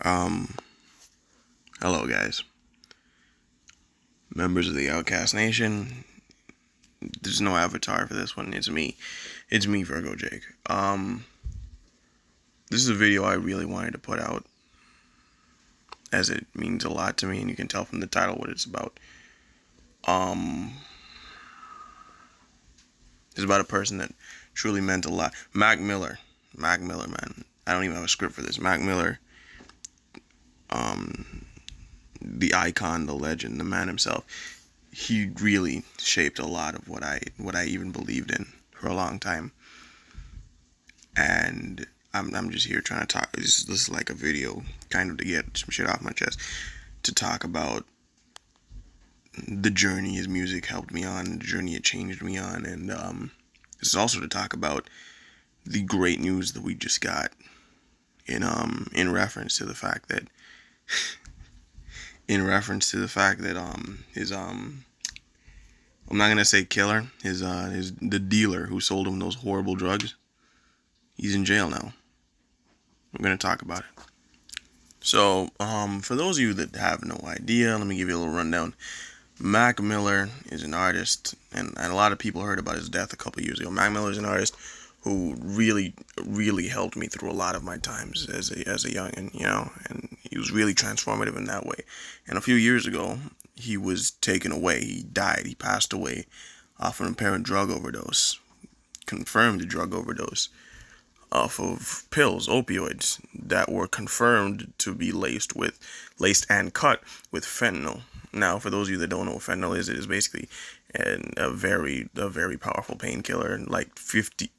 Um, Hello guys, members of the Outcast Nation. There's no avatar for this one. It's me. It's me, Virgo Jake. This is a video I really wanted to put out, as it means a lot to me, and you can tell from the title what it's about. It's about a person that truly meant a lot. Mac Miller, man. I don't even have a script for this. Mac Miller, the icon, the legend, the man himself. He really shaped a lot of what I even believed in for a long time. And I'm just here trying to talk. This is like a video, kind of to get some shit off my chest, to talk about the journey his music helped me on, the journey it changed me on, and this is also to talk about the great news that we just got in reference to the fact that his I'm not gonna say killer, his the dealer who sold him those horrible drugs, he's in jail now. We're gonna talk about it. So, for those of you that have no idea, let me give you a little rundown. Mac Miller is an artist, and a lot of people heard about his death a couple years ago. Mac Miller is an artist who really helped me through a lot of my times as a youngin', and he was really transformative in that way. And a few years ago, he was taken away. He died. He passed away off an apparent drug overdose, confirmed drug overdose, off of pills, opioids, that were confirmed to be laced and cut with fentanyl. Now, for those of you that don't know what fentanyl is, it is basically a very powerful painkiller, like 50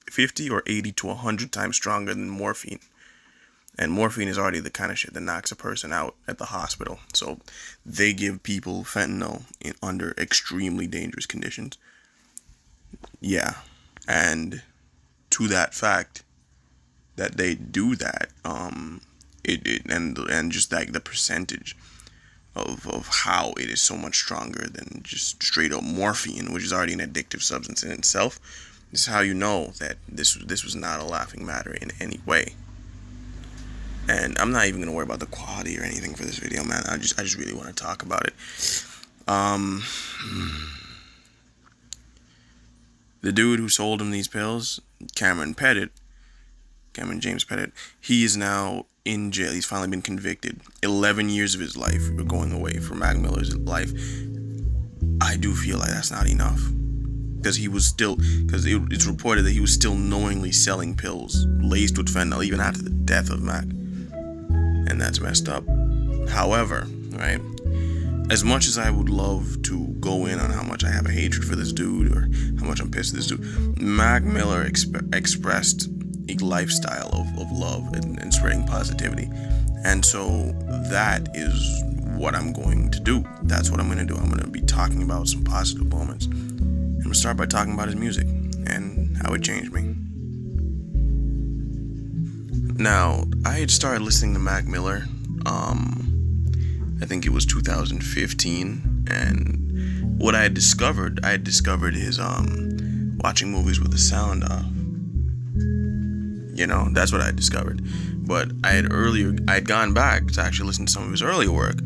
or 80 to 100 times stronger than morphine. And morphine is already the kind of shit that knocks a person out at the hospital. So they give people fentanyl under extremely dangerous conditions. Yeah. And to that fact that they do that, and just like the percentage of how it is so much stronger than just straight up morphine, which is already an addictive substance in itself, is how you know that this was not a laughing matter in any way. And I'm not even gonna worry about the quality or anything for this video, man. I just really want to talk about it. The dude who sold him these pills, Cameron James Pettit, he is now in jail. He's finally been convicted. 11 years of his life are going away for Mac Miller's life. I do feel like that's not enough, because it's reported that he was still knowingly selling pills laced with fentanyl even after the death of Mac, and that's messed up. However, right, as much as I would love to go in on how much I have a hatred for this dude or how much I'm pissed at this dude, Mac Miller expressed a lifestyle of love and spreading positivity, and so that is what I'm going to do. That's what I'm going to do. I'm going to be talking about some positive moments. I'm going to start by talking about his music and how it changed me. Now, I had started listening to Mac Miller, I think it was 2015, and what I had discovered his watching movies with the sound off. That's what I discovered. But I had gone back to actually listen to some of his earlier work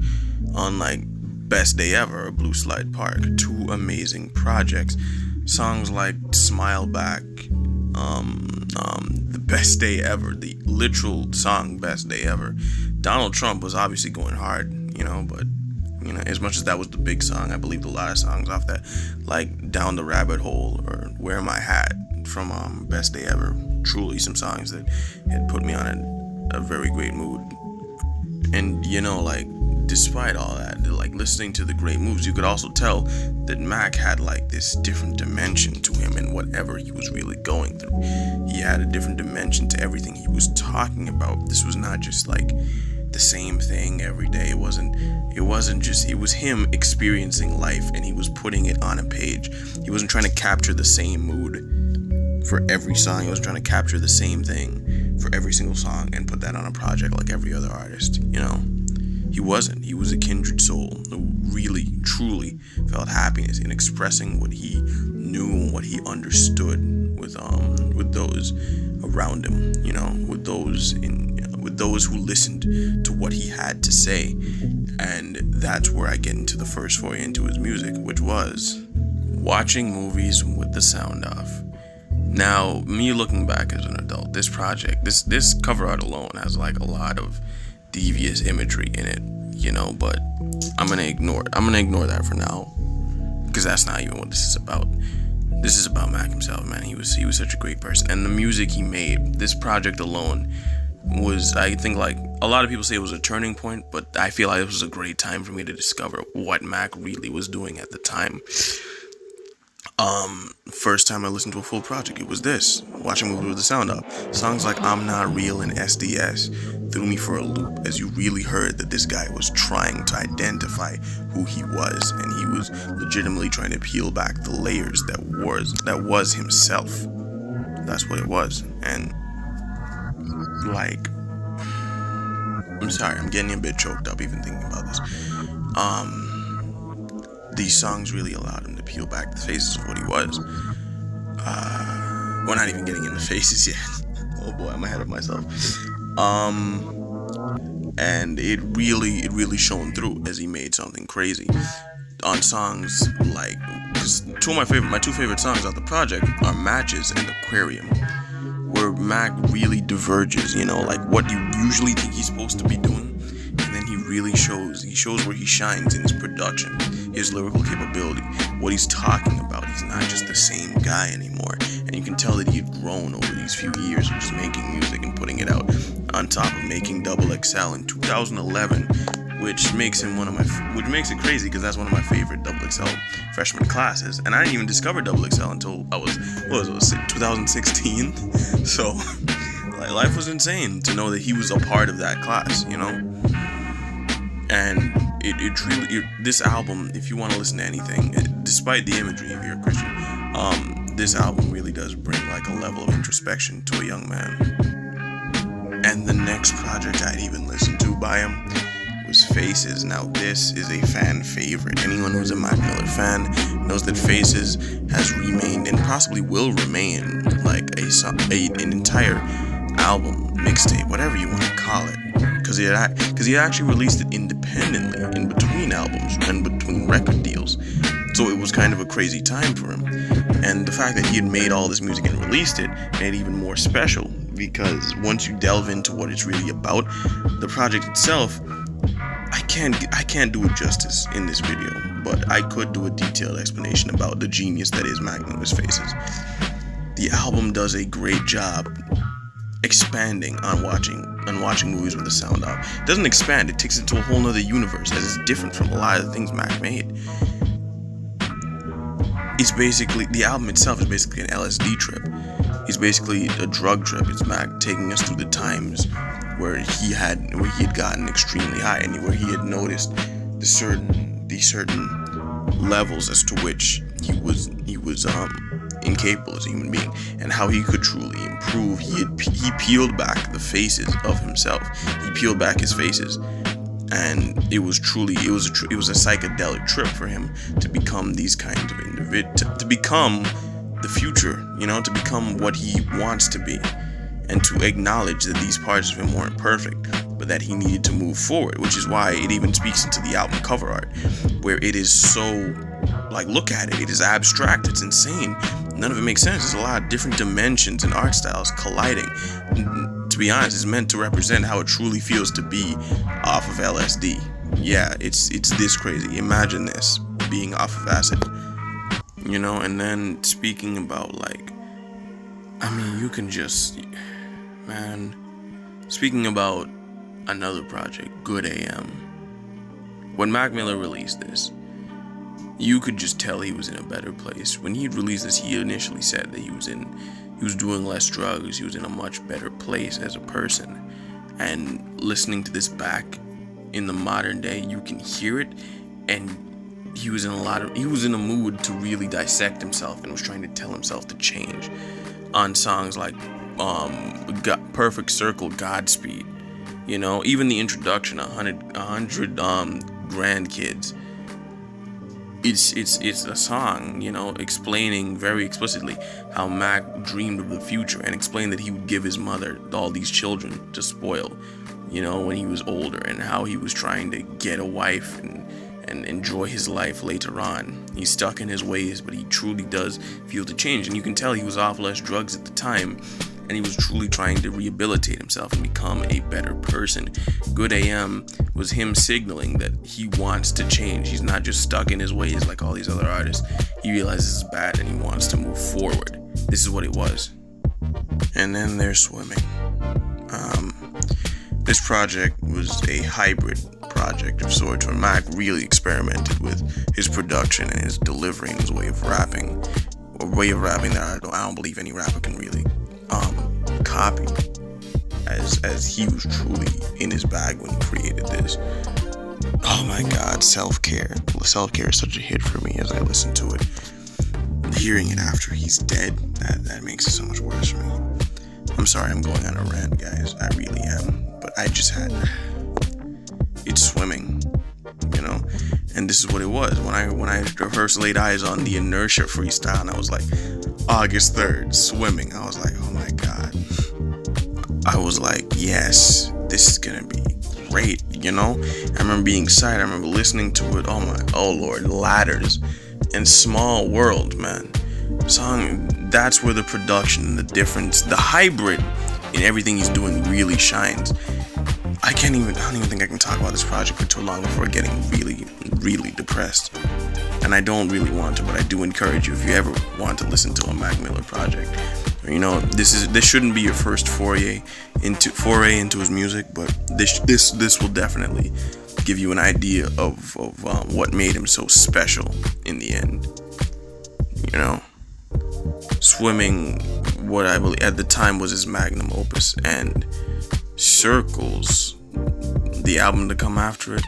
on, like, Best Day Ever or Blue Slide Park. Two amazing projects. Songs like Smile Back, The Best Day Ever, the literal song Best Day Ever. Donald Trump was obviously going hard, but as much as that was the big song, I believed a lot of songs off that, like Down the Rabbit Hole or Wear My Hat from Best Day Ever. Truly some songs that had put me on a very great mood. And like, despite all that, like, listening to the great moves, you could also tell that Mac had like this different dimension to him in whatever he was really going through. He had a different dimension to everything he was talking about. This was not just like the same thing every day. It was him experiencing life, and he was putting it on a page. He wasn't trying to capture the same mood for every song. He was trying to capture the same thing for every single song and put that on a project like every other artist. He wasn't. He was a kindred soul who really, truly felt happiness in expressing what he knew and what he understood with those around him. With with those who listened to what he had to say. And that's where I get into the first foray into his music, which was watching movies with the sound off. Now, me looking back as an adult, this project, this cover art alone has like a lot of devious imagery in it, you know, but I'm gonna ignore it. I'm gonna ignore that for now, because that's not even what this is about. This is about Mac himself, man. He was such a great person, and the music he made, this project alone, was, I think, like a lot of people say it was a turning point, but I feel like it was a great time for me to discover what Mac really was doing at the time. First time I listened to a full project, it was this, watching movies with the sound up. Songs like I'm Not Real and SDS threw me for a loop, as you really heard that this guy was trying to identify who he was, and he was legitimately trying to peel back the layers that was himself. That's what it was. And like, I'm sorry, I'm getting a bit choked up even thinking about this. These songs really allowed him to peel back the faces of what he was. We're not even getting into faces yet. Oh boy, I'm ahead of myself. And it really shone through as he made something crazy on songs like, because my two favorite songs on the project are Matches and Aquarium, where Mac really diverges, you know, like what you usually think he's supposed to be doing, and then he really shows where he shines in his production, his lyrical capability, what he's talking about. He's not just the same guy anymore, and you can tell that he had grown over these few years of just making music and putting it out, on top of making Double XL in 2011, which makes it crazy, because that's one of my favorite Double XL freshman classes, and I didn't even discover Double XL until I was 2016. So like, life was insane to know that he was a part of that class, you know. And this album, if you want to listen to anything, despite the imagery, if you're a Christian, this album really does bring like a level of introspection to a young man. And the next project I'd even listened to by him was Faces. Now this is a fan favorite. Anyone who's a Mac Miller fan knows that Faces has remained, and possibly will remain, like an entire album, mixtape, whatever you want to call it, because he actually released it independently in between albums and between record deals. So it was kind of a crazy time for him, and the fact that he had made all this music and released it made it even more special, because once you delve into what it's really about, the project itself, I can't do it justice in this video, but I could do a detailed explanation about the genius that is Mac Miller's Faces. The album does a great job expanding on watching movies with the sound off. It doesn't expand, it takes it to a whole nother universe, as it's different from a lot of the things Mac made. The album itself is basically an LSD trip. It's basically a drug trip. It's Mac taking us through the times where he had gotten extremely high, and where he had noticed the certain levels as to which he was incapable as a human being, and how he could truly improve. He peeled back the faces of himself. He peeled back his faces, and it was a psychedelic trip for him to become these kinds of individuals, to become the future, you know, to become what he wants to be, and to acknowledge that these parts of him weren't perfect, but that he needed to move forward, which is why it even speaks into the album cover art, where it is so, like, look at it, it is abstract, it's insane, none of it makes sense. There's a lot of different dimensions and art styles colliding. To be honest, it's meant to represent how it truly feels to be off of LSD. Yeah, it's this crazy. Imagine this, being off of acid, you know. And then speaking about, like, I mean, you can just, man, speaking about another project, Good AM. When Mac Miller released this, you could just tell he was in a better place. When he released this, he initially said that he was doing less drugs, he was in a much better place as a person. And listening to this back in the modern day, you can hear it, and he was in a mood to really dissect himself, and was trying to tell himself to change on songs like Perfect Circle, Godspeed, you know, even the introduction, 100 Grandkids. it's a song, you know, explaining very explicitly how Mac dreamed of the future and explained that he would give his mother all these children to spoil, you know, when he was older, and how he was trying to get a wife and enjoy his life later on. He's stuck in his ways, but he truly does feel the change, and you can tell he was off less drugs at the time, and he was truly trying to rehabilitate himself and become a better person. Good AM was him signaling that he wants to change. He's not just stuck in his ways like all these other artists. He realizes this is bad and he wants to move forward. This is what it was. And then there's Swimming. This project was a hybrid project of sorts where Mac really experimented with his production and his delivery and his way of rapping. A way of rapping that I don't believe any rapper can really copy, as he was truly in his bag when he created this. Oh my god, Self-Care is such a hit for me as I listen to it. Hearing it after he's dead, that makes it so much worse for me. I'm sorry I'm going on a rant, guys, I really am, but it's Swimming, you know, and this is what it was. When I first laid eyes on the Inertia freestyle, and I was like, August 3rd, Swimming, I was like, oh my god. I was like, yes, this is gonna be great, you know? I remember being excited, I remember listening to it, oh lord, Ladders and Small World, man. Song, that's where the production and the difference, the hybrid in everything he's doing really shines. I don't even think I can talk about this project for too long before getting really, really depressed. And I don't really want to, but I do encourage you, if you ever want to listen to a Mac Miller project, you know, this shouldn't be your first foray into his music, but this will definitely give you an idea of what made him so special in the end. You know, Swimming, what I believe at the time was his magnum opus, and Circles, the album to come after it,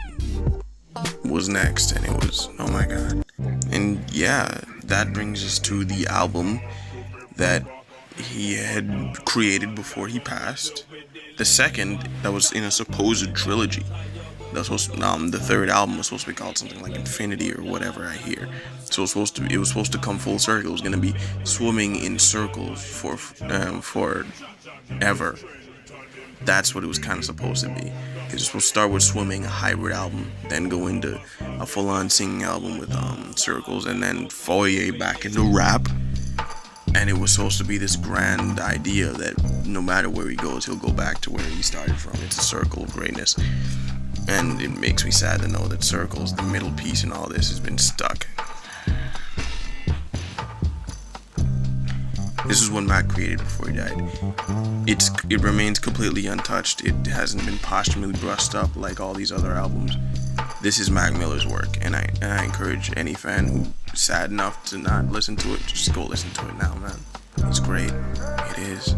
was next, and it was, oh my god. And yeah, that brings us to the album that he had created before he passed. The second, that was in a supposed trilogy. That was supposed the third album was supposed to be called something like Infinity or whatever I hear. So it was supposed to come full circle. It was gonna be swimming in circles for ever. That's what it was kind of supposed to be. It was supposed to start with Swimming, a hybrid album, then go into a full-on singing album with Circles, and then Foyer back into rap. And it was supposed to be this grand idea that no matter where he goes, he'll go back to where he started from. It's a circle of greatness. And it makes me sad to know that Circles, the middle piece in all this, has been stuck. This is what Mac created before he died. It remains completely untouched. It hasn't been posthumously brushed up like all these other albums. This is Mac Miller's work, and I encourage any fan who's sad enough to not listen to it, just go listen to it now, man. It's great. It is.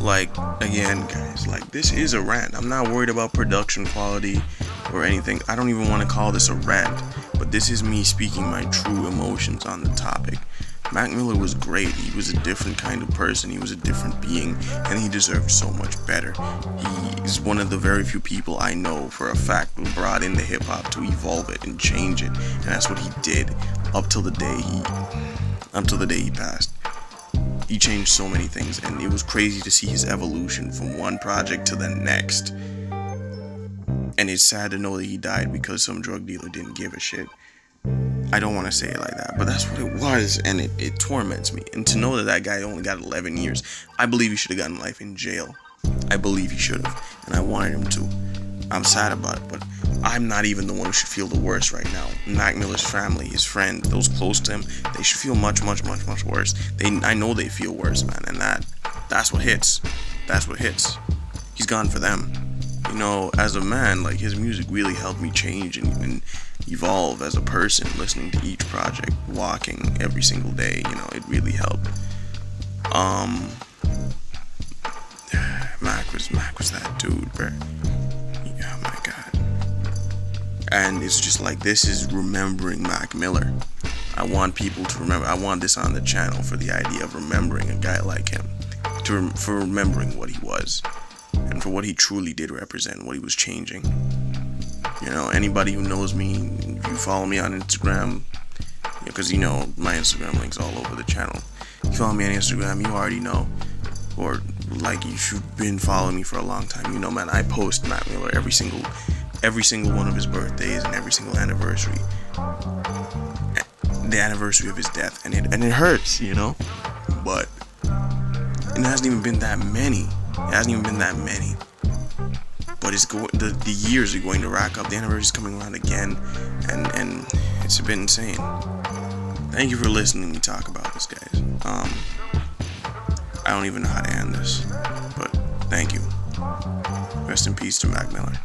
Like, again, guys, like, this is a rant. I'm not worried about production quality or anything. I don't even want to call this a rant, but this is me speaking my true emotions on the topic. Mac Miller was great. He was a different kind of person. He was a different being, and he deserved so much better. He is one of the very few people I know for a fact who brought in the hip-hop to evolve it and change it, and that's what he did up till the day he passed. He changed so many things, and it was crazy to see his evolution from one project to the next. And it's sad to know that he died because some drug dealer didn't give a shit. I don't want to say it like that, but that's what it was, and it torments me. And to know that that guy only got 11 years, I believe he should have gotten life in jail. I believe he should have, and I wanted him to. I'm sad about it, but I'm not even the one who should feel the worst right now. Mac Miller's family, his friends, those close to him, they should feel much, much, much, much worse. I know they feel worse, man, and that's what hits. That's what hits. He's gone for them. You know, as a man, like, his music really helped me change and evolve as a person, listening to each project, walking every single day, you know, it really helped. Mac was that dude, bro. Oh my god. And it's just like, this is remembering Mac Miller. I want people to remember. I want this on the channel for the idea of remembering a guy like him, for remembering what he was, and for what he truly did represent, what he was changing. You know, anybody who knows me, if you follow me on Instagram, because you know my Instagram link's all over the channel. If you follow me on Instagram, you already know, or like if you've been following me for a long time, you know, man, I post Matt Miller every single one of his birthdays and every single anniversary, the anniversary of his death, and it hurts, you know, but it hasn't even been that many. It hasn't even been that many. But it's the years are going to rack up. The anniversary's coming around again, and it's been insane. Thank you for listening to me talk about this, guys. I don't even know how to end this, but thank you. Rest in peace to Mac Miller.